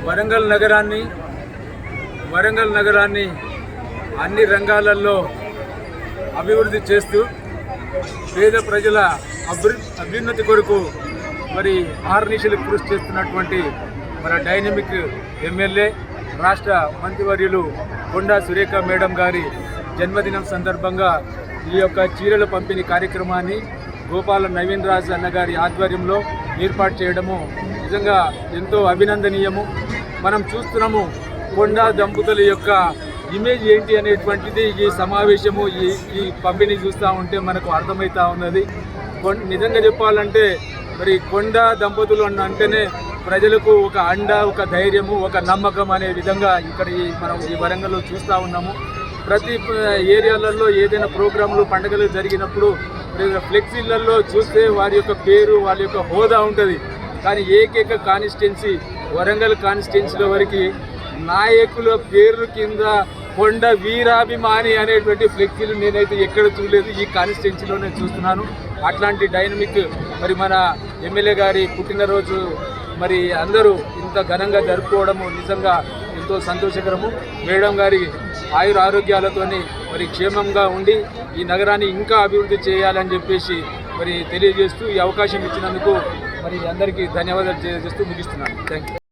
వరంగల్ నగరాన్ని అన్ని రంగాలలో అభివృద్ధి చేస్తూ పేద ప్రజల అభ్యున్నతి కొరకు మరి ఆర్నిశలు కృషి చేస్తున్నటువంటి మన డైనమిక్ ఎమ్మెల్యే రాష్ట్ర మంత్రివర్యులు కొండా సురేఖ మేడం గారి జన్మదినం సందర్భంగా ఈ యొక్క చీరల పంపిణీ కార్యక్రమాన్ని గోపాల నవీన్ రాజ్ అన్నగారి ఆధ్వర్యంలో ఏర్పాటు చేయడము నిజంగా ఎంతో అభినందనీయము. మనం చూస్తున్నాము కొండా దంపతుల యొక్క ఇమేజ్ ఏంటి అనేటువంటిది ఈ సమావేశము ఈ పంపిణీ చూస్తూ ఉంటే మనకు అర్థమవుతూ ఉన్నది. నిజంగా చెప్పాలంటే మరి కొండా దంపతులు అంటేనే ప్రజలకు ఒక అండ, ఒక ధైర్యము, ఒక నమ్మకం అనే విధంగా ఇక్కడ మనం ఈ వరంగల్లో చూస్తూ ఉన్నాము. ప్రతి ఏరియాలలో ఏదైనా ప్రోగ్రాంలు పండుగలు జరిగినప్పుడు ఫ్లెక్సీలలో చూస్తే వారి యొక్క పేరు, వాళ్ళ యొక్క హోదా ఉంటుంది. కానీ ఏకైక కాన్స్టిట్యున్సీ వరంగల్ కాన్స్టిట్యున్సీలో వరకు నాయకుల పేర్లు కింద కొండ వీరాభిమాని అనేటువంటి ఫ్లెక్సీలు నేనైతే ఎక్కడ చూడలేదు, ఈ కాన్స్టిట్యున్సీలోనే చూస్తున్నాను. అట్లాంటి డైనమిక్ మరి మన ఎమ్మెల్యే గారి పుట్టినరోజు మరి అందరూ ఇంత ఘనంగా జరుపుకోవడము నిజంగా ఎంతో సంతోషకరము. మేడం గారి ఆయుర ఆరోగ్యాలతోని మరి క్షేమంగా ఉండి ఈ నగరాన్ని ఇంకా అభివృద్ధి చేయాలని చెప్పేసి మరి తెలియజేస్తూ ఈ అవకాశం ఇచ్చినందుకు మరి అందరికీ ధన్యవాదాలు తెలియజేస్తూ ముగిస్తున్నాను. Thank you.